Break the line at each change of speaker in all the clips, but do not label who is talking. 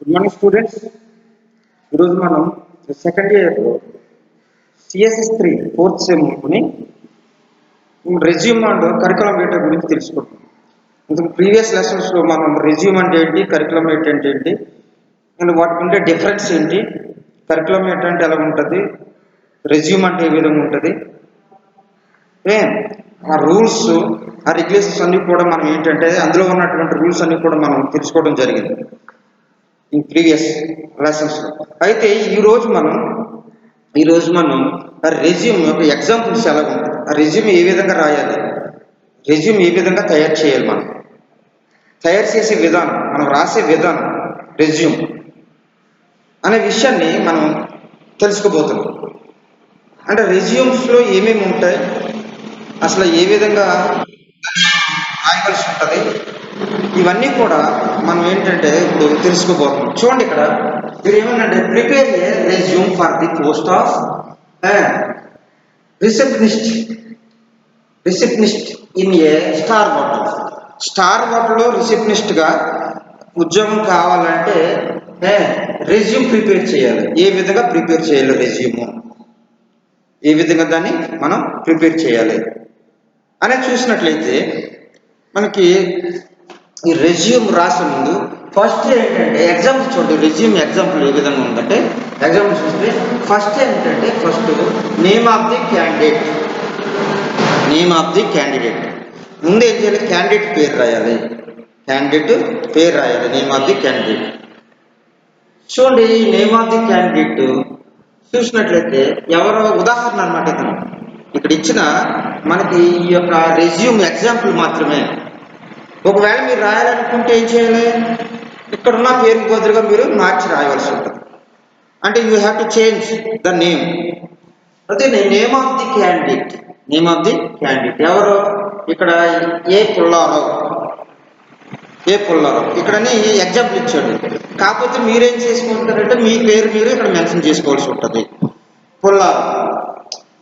Good morning students. ఈరోజు మనం second ఇయర్లో CSS3 ఫోర్త్ సెమ్ని రెజ్యూమ్ అండ్ కరికులం డేటా గురించి తెలుసుకుంటాం. ఇంతకు ప్రీవియస్ లెసన్స్లో మనం రెజ్యూమ్ అంటే ఏంటి, కరికులం డేటా అంటే ఏంటి, అండ్ వాటికి ఉండే డిఫరెన్స్ ఏంటి, కరికులం డేటా అంటే ఎలా ఉంటుంది, రెజ్యూమ్ అంటే ఏ విధంగా ఉంటుంది, ఆ రూల్స్ ఆ రెగ్యులేషన్స్ అన్నీ కూడా మనం ఏంటంటే అందులో ఉన్నటువంటి రూల్స్ అన్నీ కూడా మనం తెలుసుకోవడం జరిగింది ఇన్ ప్రీవియస్ లెసన్స్లో. అయితే ఈరోజు మనం రెజ్యూమ్ యొక్క ఎగ్జాంపుల్స్ ఎలా ఉంటుంది, ఆ రెజ్యూమ్ ఏ విధంగా రాయాలి, రెజ్యూమ్ ఏ విధంగా తయారు చేయాలి, మనం తయారు చేసే విధానం, మనం రాసే విధానం రెజ్యూమ్ అనే విషయాన్ని మనం తెలుసుకోబోతున్నాం. అంటే రెజ్యూమ్స్లో ఏమేమి ఉంటాయి, అసలు ఏ విధంగా రాయవలసి ఉంటుంది, ఇవన్నీ కూడా మనం ఏంటంటే ఇప్పుడు తెలుసుకోబోతున్నాం. చూడండి, ఇక్కడ మీరు ఏమన్నంటే prepare a resume for the post of receptionist in a star హోటల్లో రిసెప్షనిస్ట్గా ఉద్యోగం కావాలంటే రెజ్యూమ్ ప్రిపేర్ చేయాలి. ఏ విధంగా ప్రిపేర్ చేయాలి, రెజ్యూమ్ ఏ విధంగా దాన్ని మనం ప్రిపేర్ చేయాలి అనేది చూసినట్లయితే మనకి ఈ రెజ్యూమ్ రాసే ముందు ఫస్ట్ ఏంటంటే ఎగ్జాంపుల్ చూడండి. రెజ్యూమ్ ఎగ్జాంపుల్ ఏ విధంగా ఉందంటే, ఎగ్జాంపుల్ చూస్తే first name of the candidate ముందు ఏం చేయాలి, క్యాండిడేట్ పేరు రాయాలి, నేమ్ ఆఫ్ ది క్యాండిడేట్. చూడండి, ఈ నేమ్ ఆఫ్ ది క్యాండిడేట్ చూసినట్లయితే ఎవరో ఉదాహరణ అన్నమాట. ఇతను ఇక్కడ ఇచ్చిన మనకి ఈ యొక్క రెజ్యూమ్ ఎగ్జాంపుల్ మాత్రమే. ఒకవేళ మీరు రాయాలనుకుంటే ఏం చేయాలి, ఇక్కడున్న పేరుకి బదులుగా మీరు మార్చి రాయవలసి ఉంటుంది. అంటే you have to change the name. అదే నేమ్ ఆఫ్ ది క్యాండిడేట్ ఎవరు, ఇక్కడ ఏ పుల్లారావు ఇక్కడని ఎగ్జాంపుల్ ఇచ్చాడు. కాకపోతే మీరేం చేసుకుంటారంటే మీ పేరు మీరు ఇక్కడ మెన్షన్ చేసుకోవాల్సి ఉంటుంది, పుల్లారావు.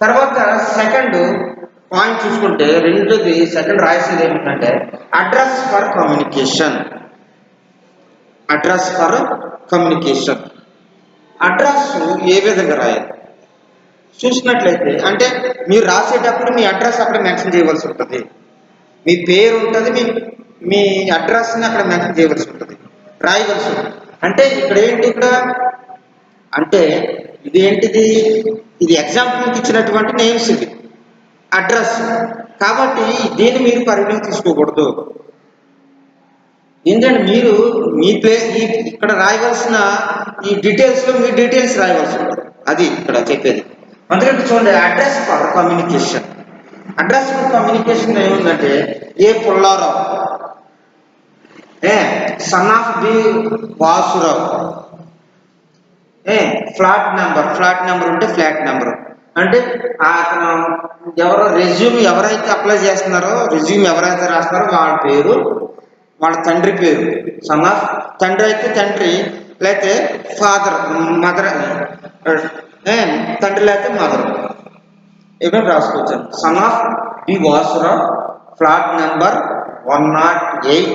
తర్వాత సెకండ్ పాయింట్ చూసుకుంటే రెండోది సెకండ్ రాసేది ఏమిటంటే అడ్రస్ ఫర్ కమ్యూనికేషన్. అడ్రస్ ఏ విధంగా రాయాలి చూసినట్లయితే, అంటే మీరు రాసేటప్పుడు మీ అడ్రస్ అక్కడ మెన్షన్ చేయవలసి ఉంటుంది, మీ పేరు ఉంటుంది, మీ అడ్రస్ని అక్కడ మెన్షన్ చేయవలసి ఉంటుంది, రాయవలసి ఉంటుంది. అంటే ఇక్కడ ఏంటి, అంటే ఇది ఎగ్జాంపుల్కి ఇచ్చినటువంటి నేమ్స్, ఇది అడ్రస్. కాబట్టి దీన్ని మీరు పరిగణలోకి తీసుకోకూడదు. ఏంటంటే మీరు మీ ఇక్కడ రాయవలసిన ఈ డీటెయిల్స్లో మీ డీటెయిల్స్ రాయవలసి ఉంటుంది, అది ఇక్కడ చెప్పేది. అందుకంటే చూడండి, అడ్రస్ ఫర్ కమ్యూనికేషన్ ఏముందంటే A Pullarao son of B Vasurao, flat number ఉంటే ఫ్లాట్ నెంబర్. అంటే అతను ఎవరో రెజ్యూమ్ ఎవరైతే అప్లై చేస్తున్నారో, రెజ్యూమ్ ఎవరైతే రాస్తున్నారో వాళ్ళ పేరు, వాళ్ళ తండ్రి పేరు, సన్ ఆఫ్ తండ్రి అయితే తండ్రి, లేకపోతే మదర్, తండ్రి లేకపోతే మదర్, ఇక్కడ రాసుకోవచ్చు. Son of B Vasurao, flat number 108,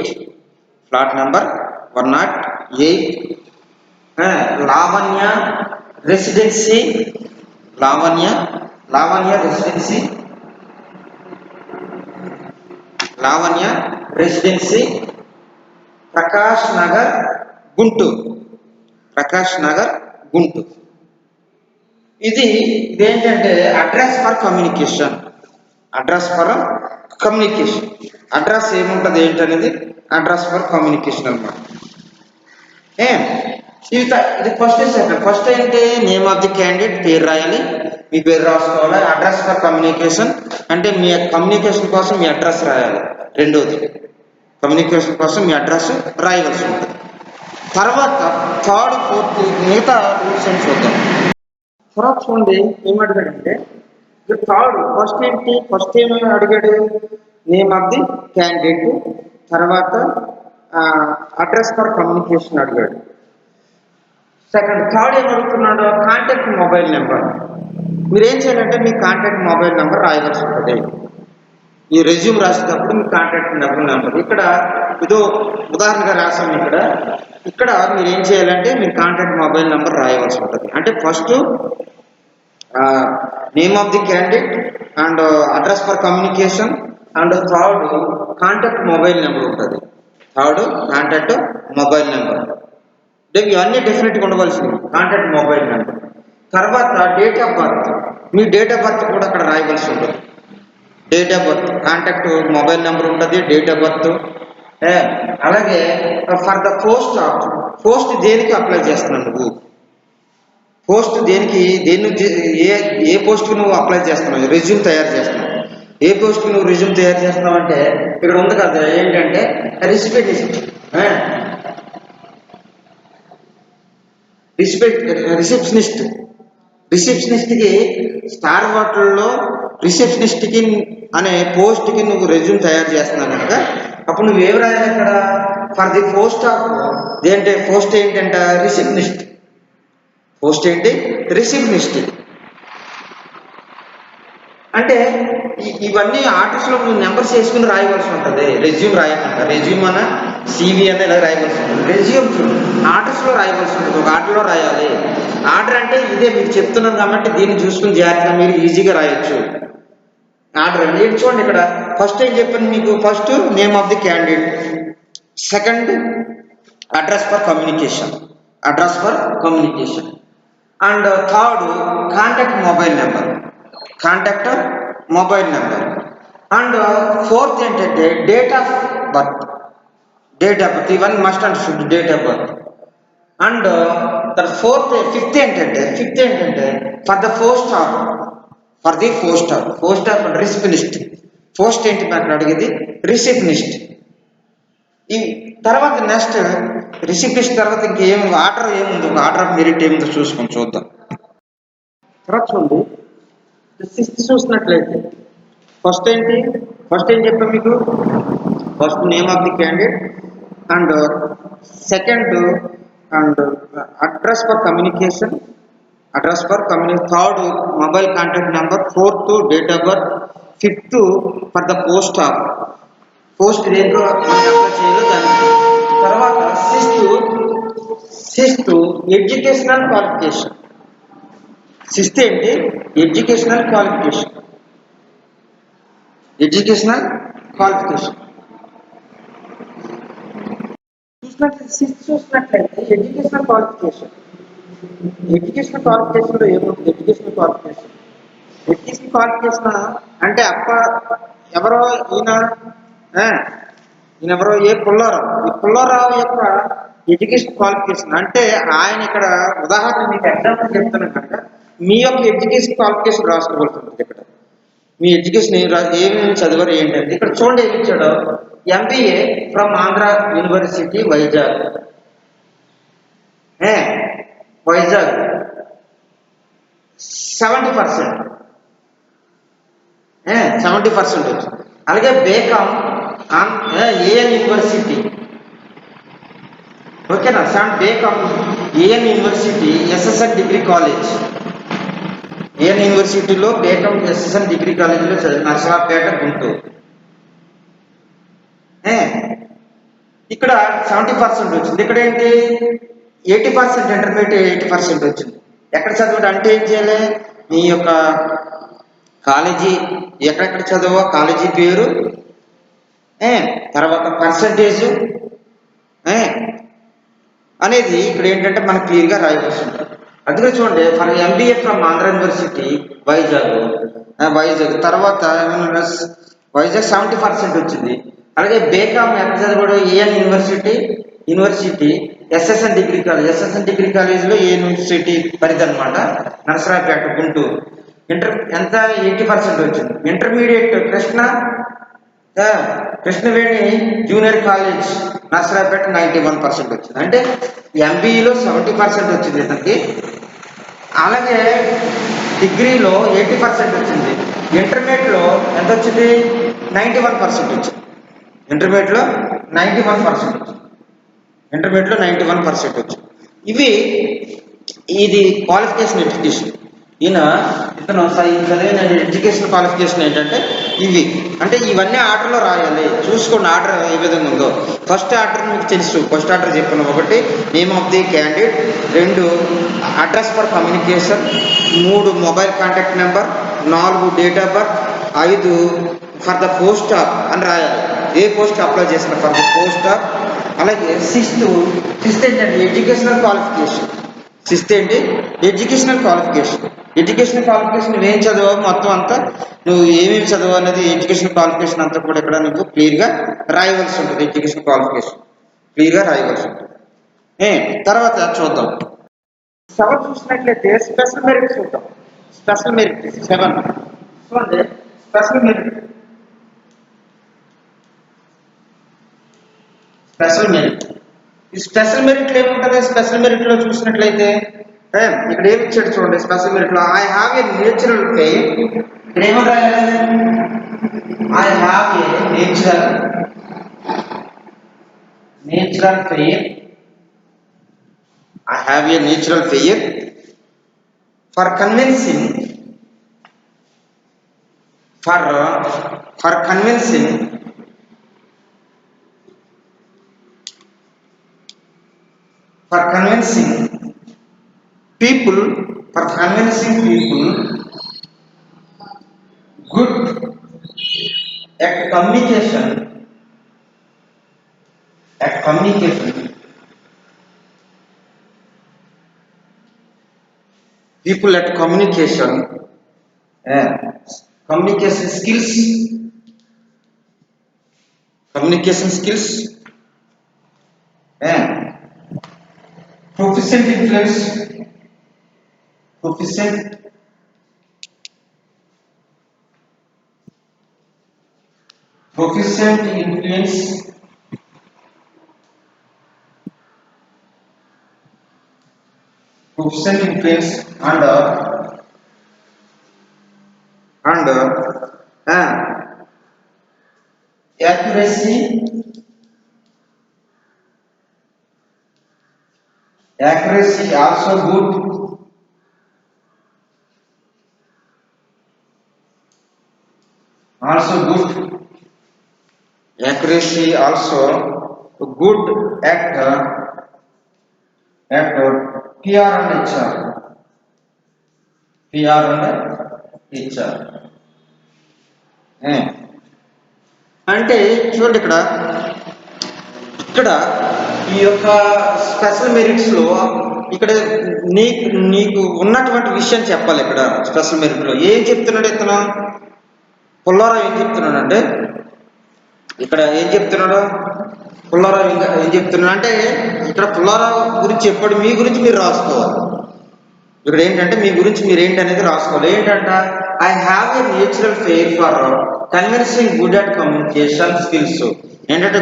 Lavanya residency, Prakash Nagar Guntur. ఇదేంటంటే అడ్రస్ ఫర్ కమ్యూనికేషన్. అడ్రస్ ఏముంటుంది ఏంటనేది అడ్రస్ ఫర్ కమ్యూనికేషన్ అన్నమాట. ఇది ఫస్ట్ ఏంటి, నేమ్ ఆఫ్ ది క్యాండిడేట్ పేరు రాయాలి, మీ పేరు రాసుకోవాలి. అడ్రస్ ఫర్ కమ్యూనికేషన్ అంటే మీ కమ్యూనికేషన్ కోసం మీ అడ్రస్ రాయాలి. రెండోది కమ్యూనికేషన్ కోసం మీ అడ్రస్ రాయవలసి ఉంటుంది. తర్వాత థర్డ్ ఫోర్త్ మిగతా రూల్స్ అని చూద్దాం. తర్వాత చూడండి ఏమడిగాడంటే ఫస్ట్ ఏమేమి అడిగాడు, నేమ్ ఆఫ్ ది క్యాండిడేట్, తర్వాత అడ్రస్ ఫర్ కమ్యూనికేషన్ అడిగాడు. థర్డ్ ఏం అడుగుతున్నాడు, కాంటాక్ట్ మొబైల్ నెంబర్. మీరు ఏం చేయాలంటే మీ కాంటాక్ట్ మొబైల్ నెంబర్ రాయవలసి ఉంటుంది. ఈ రెజ్యూమ్ రాసేటప్పుడు మీ కాంటాక్ట్ నెంబర్. ఇక్కడ ఇదో ఉదాహరణగా రాసాము ఇక్కడ. ఇక్కడ మీరు ఏం చేయాలంటే మీరు కాంటాక్ట్ మొబైల్ నెంబర్ రాయవలసి ఉంటుంది. అంటే first name of the candidate and address for communication and third contact mobile number ఉంటుంది. Third contact mobile number. ఇవన్నీ డెఫినెట్గా ఉండవలసింది కాంటాక్ట్ మొబైల్ నెంబర్. తర్వాత డేట్ ఆఫ్ బర్త్, మీ డేట్ ఆఫ్ బర్త్ కూడా అక్కడ రాయవలసి ఉంటుంది. Date of birth, contact mobile number ఉంటుంది, డేట్ ఆఫ్ బర్త్. అలాగే ఫర్ ద పోస్ట్ దేనికి అప్లై చేస్తున్నావు నువ్వు, పోస్ట్ దేనికి, ఏ పోస్ట్కి నువ్వు అప్లై చేస్తున్నావు, రెజ్యూమ్ తయారు చేస్తున్నావు. ఏ పోస్ట్కి నువ్వు రెజ్యూమ్ తయారు చేస్తున్నావు అంటే ఇక్కడ ఉంది కదా ఏంటంటే రిసెప్షనిస్ట్కి స్టార్ హోటల్లో రిసెప్షనిస్ట్కి అనే పోస్ట్కి నువ్వు రెజ్యూమ్ తయారు చేస్తున్నావు కనుక అప్పుడు నువ్వు ఏమి రాయాలి అక్కడ, ఫర్ ది పోస్ట్ ఆఫ్ ఏంటంటే పోస్ట్ ఏంటంట రిసెప్షనిస్ట్. పోస్ట్ ఏంటి రిసెప్షనిస్ట్. అంటే ఇవన్నీ ఆర్డర్స్లో నువ్వు నెంబర్స్ వేసుకుని రాయవలసి ఉంటుంది. రెజ్యూమ్ రాయమంట, రెజ్యూమ్ అన్న CV అన్న ఇలా రాయవలసి ఉంటుంది. రెజ్యూమ్ ఆర్డర్స్లో రాయవలసి ఉంటుంది, ఒక ఆర్డర్లో రాయాలి. ఆర్డర్ అంటే ఇదే మీకు చెప్తున్నాను కాబట్టి దీన్ని చూసుకుని జాగ్రత్తగా మీరు ఈజీగా రాయొచ్చు. ఆర్డర్ అంటే చూడండి ఇక్కడ ఫస్ట్ ఏం చెప్పాను మీకు, first name of the candidate, second address for communication and third contact mobile number and fourth ఏంటంటే డేట్ ఆఫ్ బర్త్. ఇవన్నీ must and date of birth. And fifth ఏంటంటే for the post of receptionist. Post ఏంటి నాకు అడిగేది receptionist. ఈ తర్వాత next receptionist తర్వాత ఇంకేం ఆర్డర్ ఏముంది, ఒక ఆర్డర్ ఆఫ్ మెరిట్ ఏముందో చూద్దాం. తర్వాత చూడండి సిక్స్త్ చూసినట్లయితే ఫస్ట్ ఏం చెప్పాం మీకు, first name of the candidate and second and address for communication, third mobile contact number, fourth date of birth, fifth for the post దేంట్లో అప్లై చేయాలో దానికి. తర్వాత సిక్స్త్ ఎడ్యుకేషనల్ క్వాలిఫికేషన్. సిక్స్త్ ఏంటి ఎడ్యుకేషనల్ క్వాలిఫికేషన్. చూసినట్లయితే educational క్వాలిఫికేషన్లో ఏముంటుంది, educational qualification అంటే ఎవరో ఈయనెవరో పుల్లారావు. ఈ పుల్లారావు యొక్క ఎడ్యుకేషన్ క్వాలిఫికేషన్ అంటే ఆయన ఇక్కడ ఉదాహరణ మీకు ఎగ్జాంపుల్ చెప్తున్నాను కనుక మీ యొక్క ఎడ్యుకేషన్ క్వాలిఫికేషన్ రాసుకోవాల్సి ఉంటుంది. ఇక్కడ మీ ఎడ్యుకేషన్ ఏమేమి చదివారు ఏంటంటే ఇక్కడ చూడండి ఏమి ఇచ్చాడో, MBA from Andhra university Vizag 70% వచ్చింది. అలాగే బేకామ్ AN యూనివర్సిటీ, ఓకేనా, బేకామ్ AN university SSN degree college, AN యూనివర్సిటీలో బేకామ్ SSN డిగ్రీ కాలేజీలో చదివి నర్సరావుపేట గుంటూరు. ఇక్కడ 70% వచ్చింది. ఇక్కడ ఏంటి 80% ఇంటర్మీడియట్ 80% వచ్చింది. ఎక్కడ చదివాడు అంటే ఏం చేయాలి, మీ యొక్క కాలేజీ ఎక్కడెక్కడ చదవో కాలేజీ పేరు, తర్వాత పర్సంటేజ్ అనేది ఇక్కడ ఏంటంటే మనకు క్లియర్గా రాయవలసి ఉంటుంది. అందుకే చూడండి for MBA from Andhra university Vizag తర్వాత వైజాగ్ 70% వచ్చింది. అలాగే బేకామ్ ఎక్కడ చదివాడు AN యూనివర్సిటీ SSN డిగ్రీ కాలేజ్లో ఏ యూనివర్సిటీ పరిధి అనమాట, నరసరావుపేట గుంటూరు. ఎంత 80% వచ్చింది. Intermediate Krishnaveni junior college Narasaraopet 91% వచ్చింది. అంటే MBAలో 70% వచ్చింది ఇతనికి. అలాగే డిగ్రీలో 80% వచ్చింది. ఇంటర్మీడియట్లో ఎంత వచ్చింది 91% వచ్చింది. ఇంటర్మీడియట్లో 91% వచ్చింది. ఇది క్వాలిఫికేషన్ ఎడ్యుకేషన్. ఈయన ఇతను చదివిన ఎడ్యుకేషన్ క్వాలిఫికేషన్ ఏంటంటే ఇవి, అంటే ఇవన్నీ ఆర్డర్లో రాయాలి. చూసుకోండి ఆర్డర్ ఏ విధంగా ఉందో. ఫస్ట్ ఆర్డర్ మీకు తెలుసు, ఫస్ట్ ఆర్డర్ చెప్పాను. ఒకటి name of the candidate, 2 address for communication, 3 mobile contact number, 4 date of birth, 5 for the post of అని రాయాలి. ఏ పోస్ట్ అప్లై చేసిన ఫర్ ద పోస్ట్ ఆఫ్. అలాగే సిక్స్త్ ఏంటంటే ఎడ్యుకేషనల్ క్వాలిఫికేషన్. సిక్స్త్ ఏంటి? Educational qualification. ఎడ్యుకేషనల్ క్వాలిఫికేషన్ నువ్వేం చదవావు మొత్తం అంతా, నువ్వు ఏమేమి చదవు అనేది ఎడ్యుకేషన్ క్వాలిఫికేషన్ అంతా కూడా ఇక్కడ నువ్వు క్లియర్గా రాయవలసి ఉంటుంది. ఎడ్యుకేషన్ క్వాలిఫికేషన్ క్లియర్గా రాయవలసి ఉంటుంది. తర్వాత చూద్దాం 7 చూసినట్లయితే స్పెషల్ మెరిట్ చూద్దాం. స్పెషల్ మెరిట్ 7 చూడండి. స్పెషల్ మెరిట్ ఈ స్పెషల్ మెరిట్లో ఏముంటుంది? స్పెషల్ మెరిట్లో చూసినట్లయితే ఇక్కడ ఏమి ఇచ్చాడు చూడండి. స్పెషల్ మెరిట్లో I have a natural fair. ఇక్కడ ఏమని రాయాలి? I have a natural fair. I have a natural fear for convincing people good at communication people at communication communication skills proficient influence and accuracy also good. Accuracy also good at PR and HR. అంటే చూడండి ఇక్కడ ఈ యొక్క special మెరిట్స్లో ఇక్కడ నీకు ఉన్నటువంటి విషయం చెప్పాలి. ఇక్కడ స్పెషల్ మెరిట్లో ఏం చెప్తున్నాడు ఇతను? పుల్లారావు ఏం చెప్తున్నాడు అంటే, ఇక్కడ ఏం చెప్తున్నాడు పుల్లారావు? ఇంకా ఏం చెప్తున్నాడు అంటే, ఇక్కడ పుల్లారావు గురించి చెప్పాడు, మీ గురించి మీరు రాసుకోవాలి. ఇక్కడ ఏంటంటే మీ గురించి మీరు ఏంటి అనేది రాసుకోవాలి. ఏంటంట? I have a natural fair for convincing good at communication skills. ఏంటంటే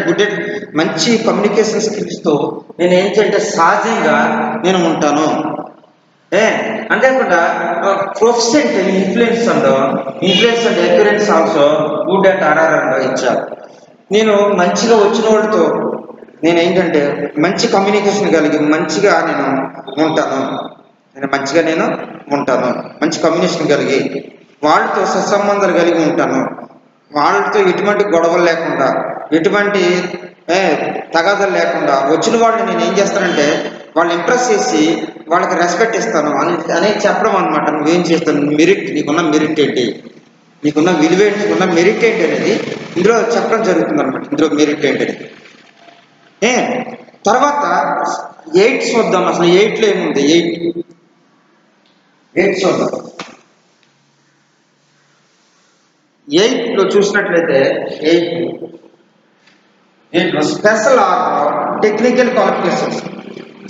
మంచి కమ్యూనికేషన్ స్కిల్స్తో నేను ఏంటంటే సహజంగా నేను ఉంటాను. అంతేకాకుండా proficient influence and occurrence also good at RR and ఇచ్చారు. నేను మంచిగా వచ్చిన వాళ్ళతో నేను ఏంటంటే మంచి కమ్యూనికేషన్ కలిగి మంచిగా నేను ఉంటాను. మంచి కమ్యూనికేషన్ కలిగి వాళ్ళతో సత్సంబంధాలు కలిగి ఉంటాను. వాళ్ళతో ఎటువంటి గొడవలు లేకుండా, ఎటువంటి తగాదాలు లేకుండా వచ్చిన వాళ్ళని నేను ఏం చేస్తానంటే వాళ్ళని ఇంప్రెస్ చేసి వాళ్ళకి రెస్పెక్ట్ ఇస్తాను అనేది చెప్పడం అనమాట. నువ్వేం చేస్తాను, మెరిట్, నీకున్న మెరిట్ ఏంటి, నీకున్న విలువ ఏంటి, నీకున్న మెరిట్ ఏంటి అనేది ఇందులో చెప్పడం జరుగుతుంది అనమాట. ఇందులో మెరిట్ ఏంటి అనేది. తర్వాత 8 చూద్దాం. అసలు 8లో ఏముంది? 8 చూద్దాం. 8లో చూసినట్లయితే 8లో special or technical qualifications.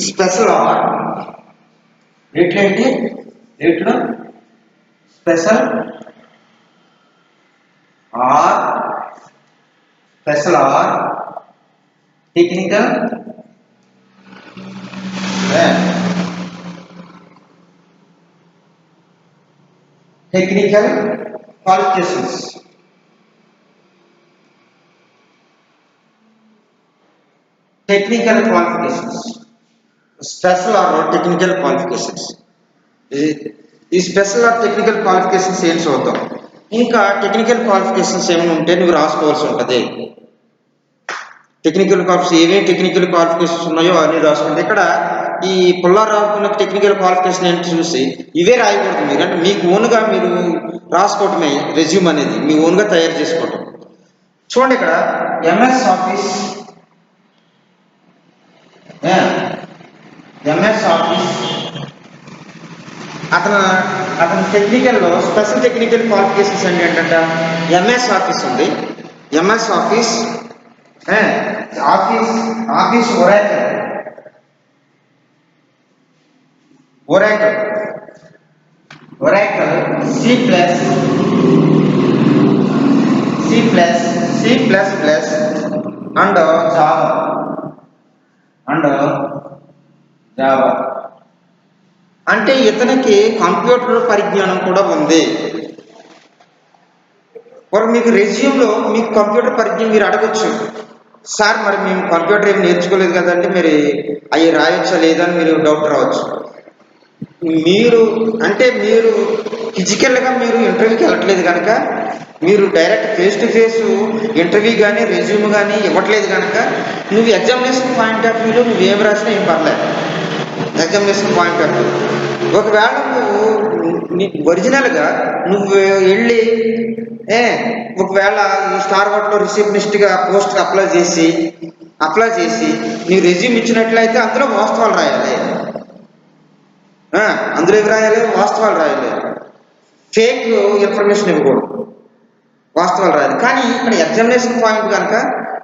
Special or 8లో ఏంటి? 8లో special or technical qualifications. Special or technical qualifications. ఈ స్పెషల్ ఆర్ టెక్నికల్ క్వాలిఫికేషన్స్ ఏంటి చూద్దాం. ఇంకా టెక్నికల్ క్వాలిఫికేషన్స్ ఏమైనా ఉంటే నువ్వు రాసుకోవాల్సి ఉంటుంది. టెక్నికల్ ఏమేమి టెక్నికల్ క్వాలిఫికేషన్స్ ఉన్నాయో అన్ని రాసుకుంటే ఇక్కడ ఈ పుల్లారావుకున్న టెక్నికల్ క్వాలిఫికేషన్ ఏంటి చూసి ఇవే రాయకూడదు. మీరు అంటే మీకు ఓన్గా మీరు రాసుకోవటమే రెజ్యూమ్ అనేది మీ ఓన్గా తయారు చేసుకోవటం. చూడండి ఇక్కడ ఎంఎస్ ఆఫీస్, ఎంఎస్ ఆఫీస్ అతను టెక్నికల్లో స్పెషల్ టెక్నికల్ క్వాలిఫికేషన్స్ అంటే ఏంటంటే ఎంఎస్ ఆఫీస్ ఉంది. MS office office Oracle C plus and Java అంటే ఇతనికి కంప్యూటర్ పరిజ్ఞానం కూడా ఉంది. మరి మీకు రెజ్యూమ్లో మీకు కంప్యూటర్ పరిజ్ఞానం మీరు అడగచ్చు, సార్ మరి మేము కంప్యూటర్ ఏమి నేర్చుకోలేదు కదంటే మీరు అవి రాయొచ్చా లేదా అని మీరు డౌట్ రావచ్చు. మీరు ఫిజికల్గా మీరు ఇంటర్వ్యూకి వెళ్ళట్లేదు కనుక, మీరు direct face to face interview కానీ రెజ్యూమ్ కానీ ఇవ్వట్లేదు కనుక నువ్వు ఎగ్జామినేషన్ పాయింట్ ఆఫ్ వ్యూలో నువ్వు ఏం రాసినా ఏం పర్లేదు. ఎగ్జామినేషన్ పాయింట్ ఆఫ్ వ్యూ ఒకవేళ నువ్వు ఒరిజినల్గా నువ్వు వెళ్ళి ఒకవేళ ఈ స్టార్ హోటల్లో రిసెప్షనిస్ట్గా పోస్ట్కి అప్లై చేసి నీవు రెజ్యూమ్ ఇచ్చినట్లయితే అందులో వాస్తవాలు రాయాలి. అందులో ఏమి రాయాలి? వాస్తవాలు రాయాలి. ఫేక్ ఇన్ఫర్మేషన్ ఇవ్వకూడదు, వాస్తవాలు రాయాలి. కానీ ఇక్కడ ఎగ్జామినేషన్ పాయింట్ కనుక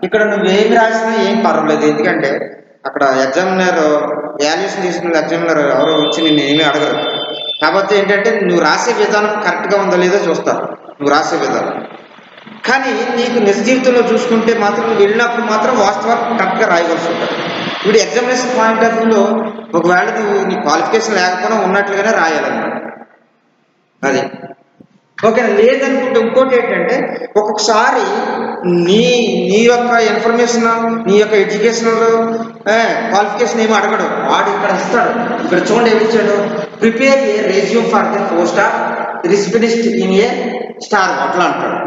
ఇక్కడ నువ్వేమి రాసినా ఏం పర్వాలేదు. ఎందుకంటే అక్కడ ఎగ్జామినర్ వాల్యుయేషన్ తీసుకున్న ఎగ్జామినర్ ఎవరో వచ్చి నిన్ను ఏమీ అడగరు. కాబట్టి ఏంటంటే నువ్వు రాసే విధానం కరెక్ట్గా ఉందో లేదో చూస్తారు, నువ్వు రాసే విధానం. కానీ నీకు నిజ జీవితంలో చూసుకుంటే మాత్రం నువ్వు వెళ్ళినప్పుడు మాత్రం వాస్తవాలు కరెక్ట్గా రాయవలసి ఉంటుంది. ఇప్పుడు ఎగ్జామినేషన్ పాయింట్ ఆఫ్ వ్యూలో ఒకవేళ నువ్వు నీ క్వాలిఫికేషన్ లేకపోయినా ఉన్నట్లుగానే రాయాలన్నమాట. అది ఓకేనా. లేదనుకుంటే ఇంకోటి ఏంటంటే ఒక్కొక్కసారి నీ యొక్క ఇన్ఫర్మేషన్, నీ యొక్క ఎడ్యుకేషనల్ క్వాలిఫికేషన్ ఏమి అడగడు, వాడు ఇక్కడ ఇస్తాడు. ఇక్కడ చూడండి ఏమి ఇచ్చాడు, prepare a resume for the post of receptionist in a star hotel అంటాడు.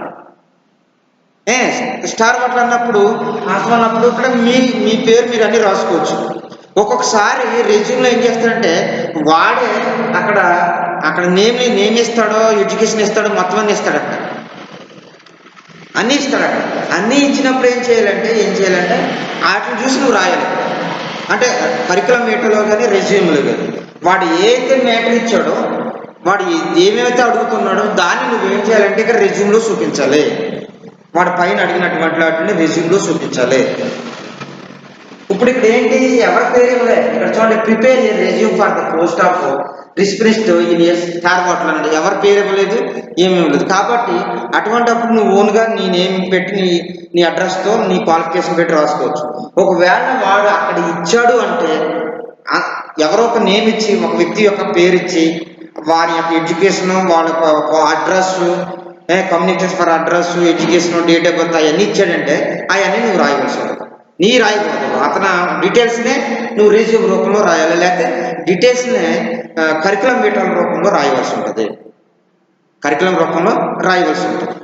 స్టార్ హోటల్ అన్నప్పుడు ఇక్కడ మీ పేరు మీరు అన్నీ రాసుకోవచ్చు. ఒక్కొక్కసారి రెజ్యూమ్లో ఏం చేస్తాడంటే వాడే అక్కడ నేమ్ ఇస్తాడో ఎడ్యుకేషన్ ఇస్తాడో మొత్తం అన్నీ ఇస్తాడట, అన్నీ ఇస్తాడట. అన్నీ ఇచ్చినప్పుడు ఏం చేయాలంటే వాటిని చూసి నువ్వు రాయాలి. అంటే కరికులం మేటర్లో కానీ రెజ్యూమ్లో కానీ వాడు ఏదైతే మేటర్ ఇచ్చాడో, వాడు ఏమేమైతే అడుగుతున్నాడో దాన్ని నువ్వేం చేయాలంటే ఇక్కడ రెజ్యూమ్లో చూపించాలి. వాడు పైన అడిగినటువంటి వాటిని రెజ్యూమ్లో చూపించాలి. ఇప్పుడు ఇక్కడ ఏంటి, ఎవరి పేరు ఇవ్వలే. ఇక్కడ చూడండి, prepare a resume for the post of receptionist in a star hotel అంటే ఎవరి పేరు ఇవ్వలేదు, ఏమి ఇవ్వలేదు. కాబట్టి అటువంటిప్పుడు నువ్వు ఓన్గా నీ నేమ్ పెట్టి నీ అడ్రస్తో నీ క్వాలిఫికేషన్ పెట్టి రాసుకోవచ్చు. ఒకవేళ వాడు అక్కడ ఇచ్చాడు అంటే ఎవరో ఒక నేమ్ ఇచ్చి, ఒక వ్యక్తి యొక్క పేరు ఇచ్చి, వారి యొక్క ఎడ్యుకేషను, వాళ్ళ యొక్క address, communication for address, education, date of birth అవన్నీ ఇచ్చాడంటే అవన్నీ నువ్వు రాయవలసి ఉంటుంది. రాయకూడదు, అతను డీటెయిల్స్నే నువ్వు రెజ్యూమ్ రూపంలో రాయాలి, లేకపోతే డీటెయిల్స్నే కరికులం మీటర్ల రూపంలో రాయవలసి ఉంటుంది. కరికులం రూపంలో రాయవలసి ఉంటుంది.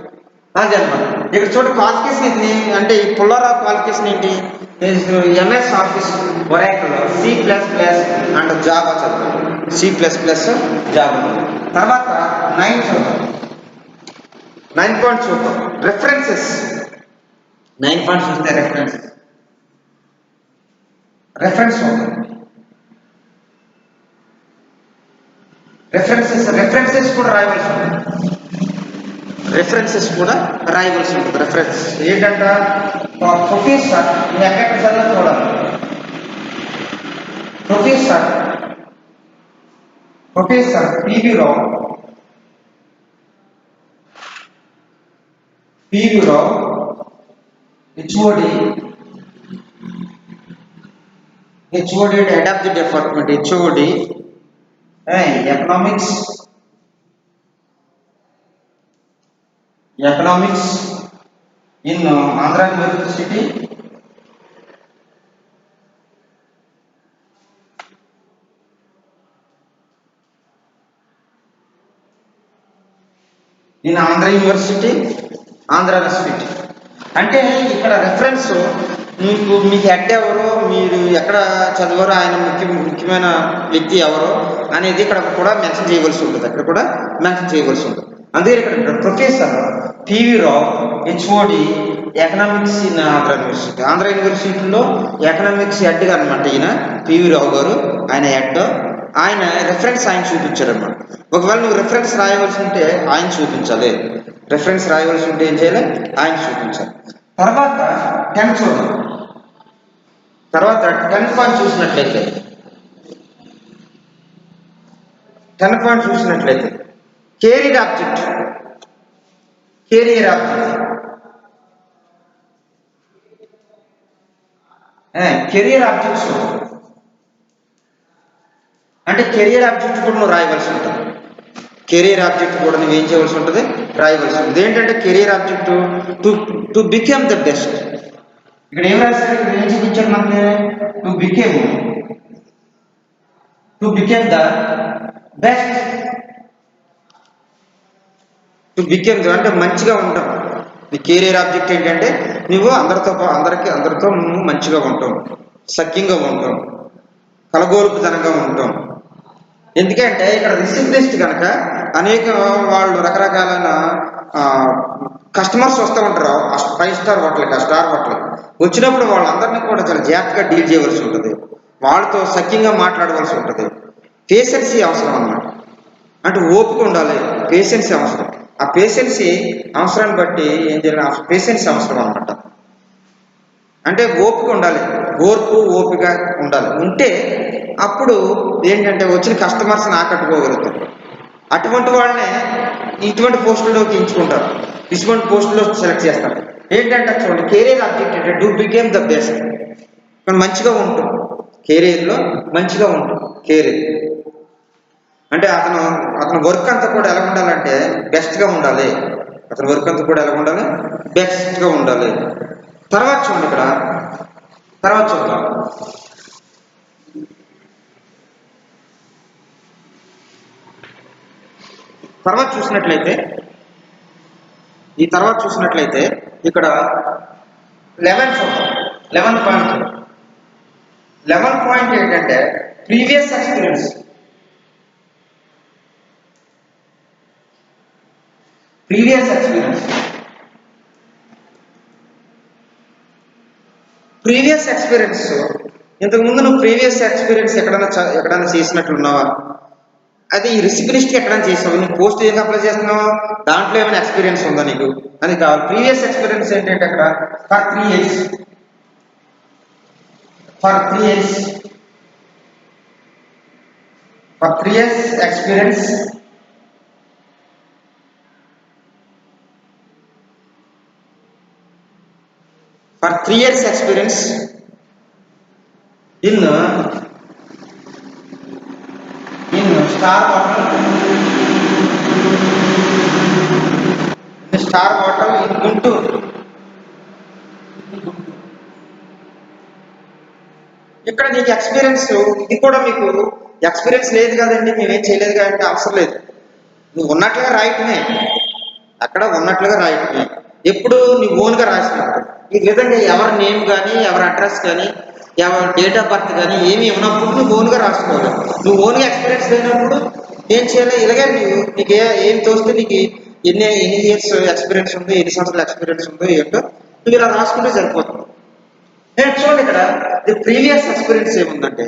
అదే అనమాట. ఇక్కడ చూడ క్వాలిఫికేషన్ ఏంటి అంటే ఈ పుల్లారావు క్వాలిఫికేషన్ ఏంటి, MS office Oracle C++ and Java చదువు. C++ Java. తర్వాత 9 చూద్దాం. 9 పాయింట్స్ చూద్దాం. రెఫరెన్సెస్. 9 పాయింట్స్ చూస్తే రెఫరెన్స్ చూద్దాం. రెఫరెన్సెస్ కూడా రాయవలసి ఉంటుంది. రెఫరెన్స్ ఏంటంట, ప్రొఫెసర్ ఎక్కడ చదువు చూడాలి. Professor PV Rao, HOD head of the department, HOD economics in Andhra University. In Andhra university, Andhra street. అంటే ఇక్కడ రెఫరెన్స్ మీకు హెడ్ ఎవరో, మీరు ఎక్కడ చదివారో, ఆయన ముఖ్యమైన వ్యక్తి ఎవరో అనేది ఇక్కడ కూడా మెన్షన్ చేయవలసి ఉంటుంది. అక్కడ కూడా మెన్షన్ చేయవలసి ఉంటుంది. అందుకే ఇక్కడ professor PV Rao, HOD economics in Andhra university. Andhra యూనివర్సిటీలో ఎకనామిక్స్ హెడ్గా అనమాట ఈయన పివి రావు గారు. ఆయన హెడ్. ఆయన రెఫరెన్స్ ఆయన చూపించారన్నమాట. ఒకవేళ నువ్వు రెఫరెన్స్ రాయవలసి ఉంటే ఆయన చూపించాలి. రెఫరెన్స్ రాయవలసి ఉంటే ఏం చేయాలి? ఆయన చూపించాలి. తర్వాత 10 చూద్దాం. తర్వాత 10 పాయింట్ చూసినట్లయితే 10 పాయింట్ చూసినట్లయితే career object. Career object career objects అంటే కెరీర్ ఆబ్జెక్ట్ కూడా నువ్వు రాయవలసి ఉంటుంది. కెరీర్ ఆబ్జెక్ట్ కూడా నువ్వు ఏం చేయవలసి ఉంటుంది? రాయవలసి ఉంటుంది. ఏంటంటే career object to become the best. ఇక్కడ ఏం రాశారు? ఇక్కడ ఏం చూపించారు మనకి? To became the best. To became the అంటే మంచిగా ఉంటాం. నీ కెరీర్ ఆబ్జెక్ట్ ఏంటంటే నువ్వు అందరితో నువ్వు మంచిగా ఉంటాం, సఖ్యంగా ఉంటాం, కలగోలుపుతనంగా ఉంటాం. ఎందుకంటే ఇక్కడ రిసిప్లిస్ట్ కనుక అనేక వాళ్ళు రకరకాలైన కస్టమర్స్ వస్తూ ఉంటారు 5 స్టార్ హోటల్కి, స్టార్ హోటల్కి వచ్చినప్పుడు వాళ్ళందరినీ కూడా చాలా జాగ్రత్తగా డీల్ చేయవలసి ఉంటుంది. వాళ్ళతో సఖ్యంగా మాట్లాడవలసి ఉంటుంది. పేషెన్సీ అవసరం అన్నమాట. అంటే ఓపిక ఉండాలి, పేషెన్సీ అవసరం. ఆ పేషెన్సీ అవసరాన్ని బట్టి ఏం చేయాలి? పేషెన్సీ అవసరం అన్నమాట. అంటే ఓపిక ఉండాలి, ఓపిక ఉండాలి. ఉంటే అప్పుడు ఏంటంటే వచ్చిన కస్టమర్స్ని ఆకట్టుకోగలుగుతారు. అటువంటి వాళ్ళనే ఇటువంటి పోస్టుల్లోకి ఎంచుకుంటారు, ఇటువంటి పోస్టుల్లో సెలెక్ట్ చేస్తారు. ఏంటంటే చూడండి, కెరీర్ ఆబ్జెక్ట్ అంటే డు బికేమ్ ద బెస్ట్. మంచిగా ఉంటుంది, కెరీర్లో మంచిగా ఉంటుంది. కెరీర్ అంటే అతను వర్క్ అంతా కూడా ఎలా ఉండాలంటే బెస్ట్గా ఉండాలి. అతని వర్క్ అంతా కూడా ఎలా ఉండాలి? బెస్ట్గా ఉండాలి. తర్వాత చూడండి, ఇక్కడ తర్వాత చూద్దాం. తర్వాత చూసినట్లయితే ఇక్కడ 11 పాయింట్ ఏంటంటే ప్రీవియస్ ఎక్స్పీరియన్స్. ఇంతకుముందు నువ్వు ప్రీవియస్ ఎక్స్పీరియన్స్ ఎక్కడైనా చేసినట్లున్నావా? అది ఈ రిసిప్లిస్ట్ ఎక్కడైనా చేసావు? నువ్వు పోస్ట్ ఏం అప్లై చేస్తున్నావు? దాంట్లో ఏమైనా ఎక్స్పీరియన్స్ ఉందా నీకు? అది కావాలి. ప్రీవియస్ ఎక్స్పీరియన్స్ ఏంటంటే అక్కడ for 3 years experience in Star Hotel in Guntur. ఇక్కడ నీకు ఎక్స్పీరియన్స్, ఇది కూడా మీకు ఎక్స్పీరియన్స్ లేదు కదండి, మేమేం చేయలేదు కదంటే అవసరం లేదు. నువ్వు ఉన్నట్లుగా రాయటమే, అక్కడ ఉన్నట్లుగా రాయటమే. ఎప్పుడు నువ్వు ఓన్గా రాసినప్పుడు ఈ విధంగా ఎవరి నేమ్ కానీ, ఎవరి అడ్రస్ కానీ, ఎవరి డేట్ ఆఫ్ బర్త్ కానీ ఏమి ఉన్నప్పుడు నువ్వు ఓన్గా రాసుకోవాలి. నువ్వు ఓన్గా ఎక్స్పీరియన్స్ లేనప్పుడు ఏం చేయాలి? ఇలాగే నీకు ఏం తోస్తే నీకు ఎన్ని ఇయర్స్ ఎక్స్పీరియన్స్ ఉందో, ఎన్ని సంవత్సరాల ఎక్స్పీరియన్స్ ఉందో ఏంటో నువ్వు ఇలా రాసుకుంటే సరిపోతుంది. నేను చూడండి, ఇక్కడ ది ప్రీవియస్ ఎక్స్పీరియన్స్ ఏముందంటే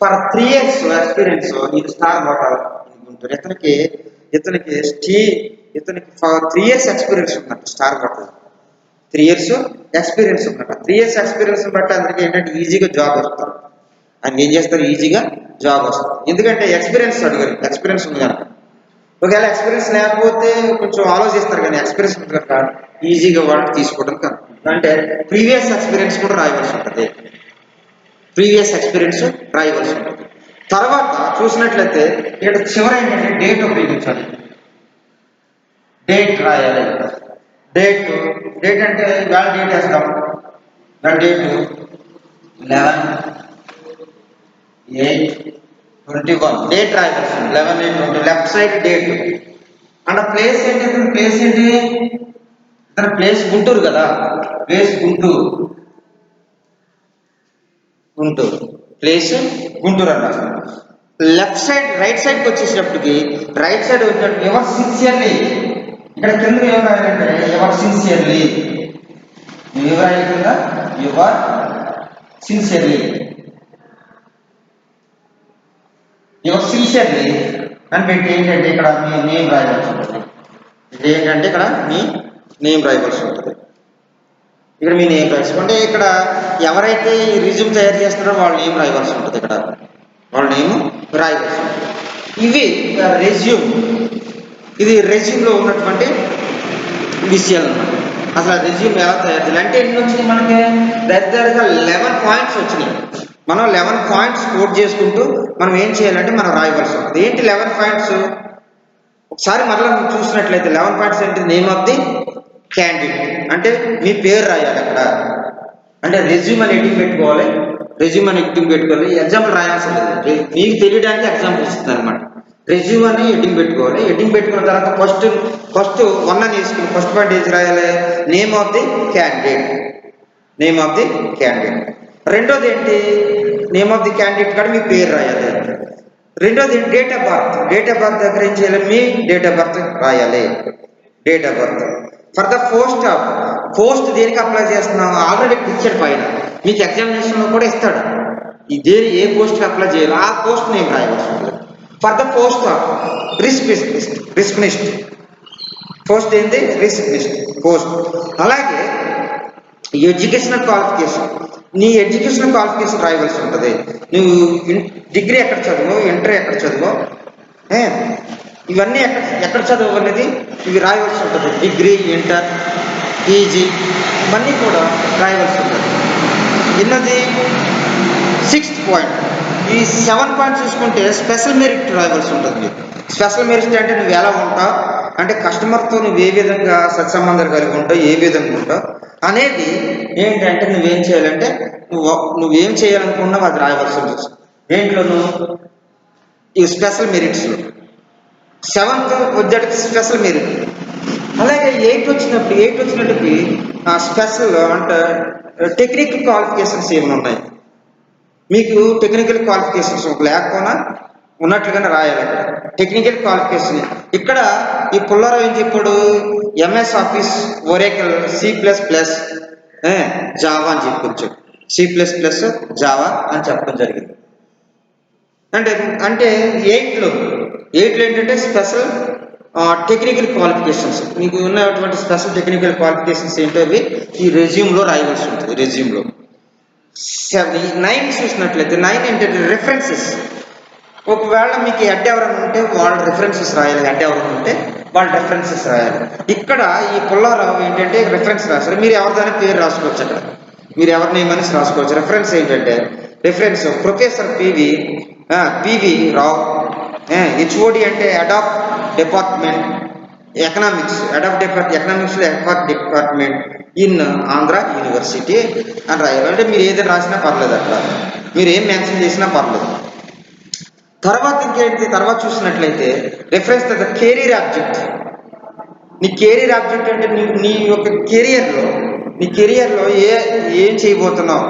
ఫర్ 3 years ఎక్స్పీరియన్స్ ఇది స్టార్ హోటల్ ఉంటుంది. ఇతనికి ఫర్ 3 years ఎక్స్పీరియన్స్ ఉందంట స్టార్ హోటల్. 3 years ఎక్స్పీరియన్స్ ఉందంట. 3 years ఎక్స్పీరియన్స్ బట్టి అందరికీ ఏంటంటే ఈజీగా జాబ్ వస్తారు. ఆయన ఏం చేస్తారు? ఈజీగా జాబ్ వస్తుంది. ఎందుకంటే ఎక్స్పీరియన్స్ అడిగారు, ఎక్స్పీరియన్స్ ఉంది కనుక. ఒకవేళ ఎక్స్పీరియన్స్ లేకపోతే కొంచెం ఆలోచిస్తారు, కానీ ఎక్స్పీరియన్స్ ఉంది కనుక ఈజీగా వాళ్ళకి తీసుకోవడం కనుక. అంటే ప్రీవియస్ ఎక్స్పీరియన్స్ కూడా రాయవలసి ఉంటుంది. తర్వాత చూసినట్లయితే ఇక్కడ చివర ఏంటంటే డేట్ ఉపయోగించాలి. డేట్ రాయాలి. డేట్ అంటే ఇవాళ డేట్ వేస్తాం. డేట్ 11/8/21 డేట్ రాయవలసి. 11/8/20 left side date and place ఏంటి, ప్లేస్ ఏంటి, ప్లేస్ గుంటూరు కదా, ప్లేస్ గుంటూరు, గుంటూరు ప్లేస్ గుంటూరు అన్న. లెఫ్ట్ సైడ్ రైట్ సైడ్కి వచ్చేసేటప్పటికి రైట్ సైడ్ వచ్చేటప్పుడు ఎవర్ సిన్సియర్లీ, ఇక్కడ కింద ఏం రాయాలంటే ఎవర్ సిన్సియర్లీ, ఏం రాయాలి కింద ఎవర్ సిన్సియర్లీ, ఎవర్ సిన్సియర్లీ అని పెట్టి ఏంటంటే ఇక్కడ మీ నేమ్ రాయవలసి ఉంటుంది. ఏంటంటే ఇక్కడ మీ నేమ్ రాయవలసి ఉంటుంది. ఇక్కడ మీ నేమ్ రాసుకోండి. ఇక్కడ ఎవరైతే ఈ రిజ్యూమ్ తయారు చేస్తున్నారో వాళ్ళ నేమ్ రాయవలసి ఉంటుంది. ఇక్కడ వాళ్ళ నేమ్ రాయవలసి ఉంటుంది. ఇవి రెజ్యూమ్, ఇది రెజ్యూమ్లో ఉన్నటువంటి విషయాలు అన్నమాట. అసలు రెజ్యూమ్ ఎలా తయారు చేయాలి అంటే ఎన్ని వచ్చినాయి మనకి, దగ్గరగా 11 పాయింట్స్ వచ్చినాయి. మనం 11 పాయింట్స్ కోట్ చేసుకుంటూ మనం ఏం చేయాలంటే మనం రాయవలసి ఉంటుంది. ఏంటి 11 పాయింట్స్, ఒకసారి మరలా మీరు చూసినట్లయితే 11 పాయింట్స్ ఏంటి, నేమ్ ఆఫ్ ది క్యాండిడేట్ అంటే మీ పేరు రాయాలి అక్కడ, అంటే రెజ్యూమ్ అని ఎడిటింగ్ పెట్టుకోవాలి, రెజ్యూమ్ అని ఎడిటింగ్ పెట్టుకోవాలి. ఎగ్జాంపుల్ రాయాల్సి లేదు, మీకు తెలియడానికి ఎగ్జాంపుల్ ఇస్తుంది అనమాట. రెజ్యూమ్ అని ఎడిటింగ్ పెట్టుకోవాలి. ఎడిటింగ్ పెట్టుకున్న తర్వాత ఫస్ట్ 1 అని వేసుకుని ఫస్ట్ పాయింట్ ఏది రాయాలి, name of the candidate, name of the candidate. రెండోది ఏంటి, నేమ్ ఆఫ్ ది క్యాండిడేట్ కాడ మీ పేరు రాయాలి. రెండోది date of birth, date of birth దగ్గర ఏం చేయాలి, మీ డేట్ ఆఫ్ బర్త్ రాయాలి, date of birth. For the post దేనికి అప్లై చేస్తున్నాం ఆల్రెడీ ఇచ్చాడు పైన, మీకు ఎగ్జామినేషన్లో కూడా ఇస్తాడు. ఏ పోస్ట్కి అప్లై చేయాలి ఆ పోస్ట్ నేమ్ రాయవలసి ఉంటుంది. For the post of receptionist, post ఏంటి, రిసెప్షనిస్ట్ పోస్ట్. అలాగే ఎడ్యుకేషనల్ క్వాలిఫికేషన్, నీ ఎడ్యుకేషనల్ క్వాలిఫికేషన్ రాయవలసి ఉంటుంది. నువ్వు డిగ్రీ ఎక్కడ చదువు, ఇంటర్ ఎక్కడ చదువు, ఇవన్నీ ఎక్కడ చదువు అనేది ఇవి రాయవలసి ఉంటుంది. డిగ్రీ, ఇంటర్, పీజీ ఇవన్నీ కూడా రాయవలసి ఉంటుంది. ఎన్నది 6th పాయింట్. ఈ 7 పాయింట్స్ చూసుకుంటే స్పెషల్ మెరిట్ రాయవలసి ఉంటుంది. స్పెషల్ మెరిట్ అంటే నువ్వు ఎలా ఉంటావు అంటే కస్టమర్తో నువ్వు ఏ విధంగా సత్సంబంధాలు కలిగి ఉంటావు, ఏ విధంగా ఉంటావు అనేది ఏంటంటే నువ్వేం చేయాలంటే నువ్వేం చేయాలనుకున్నావు అది రాయవలసి ఉంటుంది. దేంట్లోనూ ఈ స్పెషల్ మెరిట్స్లో 7th వచ్చేటికి స్పెషల్ మెరిట్. అలాగే 8 వచ్చినప్పటికి స్పెషల్ అంటే టెక్నికల్ క్వాలిఫికేషన్స్ ఏమైనా ఉన్నాయి, మీకు టెక్నికల్ క్వాలిఫికేషన్స్ లేకపోయినా ఉన్నట్లుగానే రాయాలి. అక్కడ టెక్నికల్ క్వాలిఫికేషన్ ఇక్కడ ఈ పుల్లారావు ఏం చెప్పాడు, ఎంఎస్ ఆఫీస్, ఒరేకల్, C++, జావా అని చెప్పొచ్చు, C++, జావా అని చెప్పడం జరిగింది. అంటే 8లో ఏంటంటే స్పెషల్ టెక్నికల్ క్వాలిఫికేషన్స్, మీకు ఉన్నటువంటి స్పెషల్ టెక్నికల్ క్వాలిఫికేషన్స్ ఏంటో అవి ఈ రెజ్యూమ్లో రాయవలసి ఉంటుంది. రెజ్యూమ్లో 9 చూసినట్లయితే 9 ఏంటంటే రెఫరెన్సెస్. ఒకవేళ మీకు హెడ్ ఎవరైనా ఉంటే వాళ్ళ రెఫరెన్సెస్ రాయాలి, హెడ్ ఎవరైనా ఉంటే వాళ్ళ రెఫరెన్సెస్ రాయాలి. ఇక్కడ ఈ పుల్లారావు ఏంటంటే రెఫరెన్స్ రాశారు, మీరు ఎవరిదైనా పేరు రాసుకోవచ్చు. అక్కడ మీరు ఎవరి నేమ్ అనేసి రాసుకోవచ్చు. రెఫరెన్స్ ఏంటంటే reference professor PV Rao, HOD అంటే హెడ్ ఆఫ్ డిపార్ట్మెంట్ ఎకనామిక్స్, ఎకనామిక్స్లో డిపార్ట్మెంట్ ఇన్ ఆంధ్ర యూనివర్సిటీ అని రాయాలి. అంటే మీరు ఏదైనా రాసినా పర్లేదు, అక్కడ మీరు ఏం మెన్షన్ చేసినా పర్లేదు. తర్వాత ఇంకేంటి, తర్వాత చూసినట్లయితే రిఫరెన్స్ ద కెరీర్ ఆబ్జెక్ట్. నీ కెరీర్ ఆబ్జెక్ట్ అంటే నీ యొక్క కెరియర్లో ఏం చేయబోతున్నావు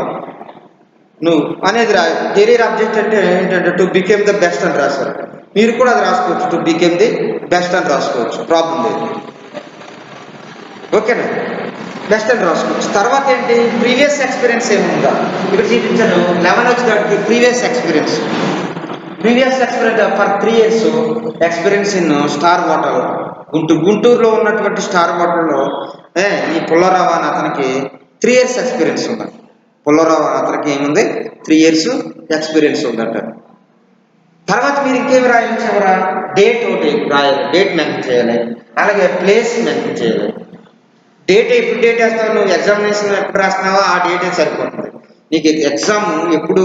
నువ్వు అనేది కెరీర్ ఆబ్జెక్ట్ అంటే ఏంటంటే టు బికేమ్ ద బెస్ట్ అని రాశారు. మీరు కూడా అది రాసుకోవచ్చు, టు బికేమ్ ది బెస్ట్ అని రాసుకోవచ్చు, ప్రాబ్లం లేదు. ఓకేనా, బెస్ట్ అని రాసుకోవచ్చు. తర్వాత ఏంటి, ప్రీవియస్ ఎక్స్పీరియన్స్ ఏముందా ఇక్కడ చూపించాను. 11 వచ్చేదానికి previous experience for 3 years experience in star water, గుంటూరులో ఉన్నటువంటి స్టార్ వాటర్లో ఈ పుల్లారావు అని అతనికి 3 years ఎక్స్పీరియన్స్ ఉంది. పుల్లారావు అని అతనికి ఏముంది, 3 years ఎక్స్పీరియన్స్ ఉందంట. తర్వాత మీరు ఇంకేమి రాయాలి, చివరా డేట్ ఒకటి రాయాలి, డేట్ మెన్షన్ చేయాలి. అలాగే ప్లేస్ మెన్షన్ చేయాలి. ఎప్పుడు డేట్ వేస్తావు, నువ్వు ఎగ్జామినేషన్ ఎప్పుడు రాస్తున్నావో ఆ డేటే సరిపోతుంది. నీకు ఎగ్జామ్ ఎప్పుడు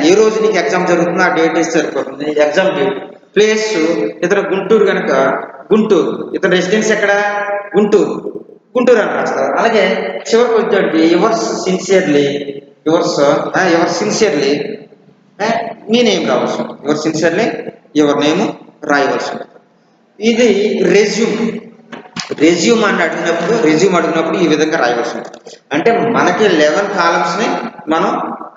ఏ రోజు నీకు ఎగ్జామ్ జరుగుతుందో ఆ డేట్ వేస్తే సరిపోతుంది. Exam date. ప్లేస్ ఇతను గుంటూరు కనుక గుంటూరు, ఇతను రెసిడెన్స్ ఎక్కడ గుంటూరు అని రాస్తారు. అలాగే చివరికి వచ్చేటికి యువర్స్ సిన్సియర్లీ మీ నేమ్ రావచ్చు, యువర్ నేమ్ రాయవలసి ఉంటుంది. ఇది రెజ్యూమ్. రెజ్యూమ్ అడిగినప్పుడు ఈ విధంగా రాయవలసి ఉంటుంది. అంటే మనకి 11 కాలమ్స్ని మనం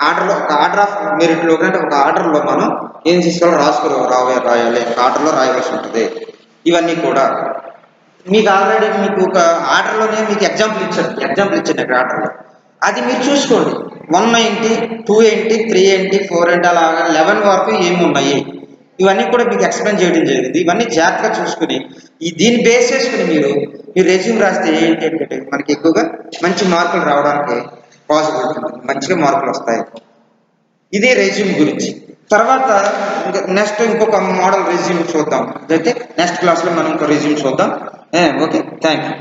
ఆర్డర్ ఆఫ్ మెరిట్లో, అంటే ఒక ఆర్డర్లో మనం ఏం చేసుకోవాలి, రాయాలి, ఆర్డర్లో రాయవలసి ఉంటుంది. ఇవన్నీ కూడా మీకు ఆల్రెడీ మీకు ఒక ఆర్డర్లోనే మీకు ఎగ్జాంపుల్ ఇచ్చాను ఇక్కడ ఆర్డర్లో. అది మీరు చూసుకోండి. 1 ఏంటి, 2 ఏంటి, 3 ఏంటి, 4 ఏంటి, అలాగా 11 వరకు ఏమి ఉన్నాయి, ఇవన్నీ కూడా మీకు ఎక్స్ప్లెయిన్ చేయడం జరిగింది. ఇవన్నీ జాగ్రత్తగా చూసుకుని దీన్ని బేస్ చేసుకుని మీరు రెజ్యూమ్ రాస్తే ఏంటంటే మనకి ఎక్కువగా మంచి మార్కులు రావడానికి పాసిబిలిటీ ఉంటుంది, మంచిగా మార్కులు వస్తాయి. ఇది రెజ్యూమ్ గురించి. తర్వాత నెక్స్ట్ ఇంకొక మోడల్ రెజ్యూమ్ చూద్దాం. అయితే నెక్స్ట్ క్లాస్లో మనం ఇంకో రెజ్యూమ్ చూద్దాం. Okay, thank you.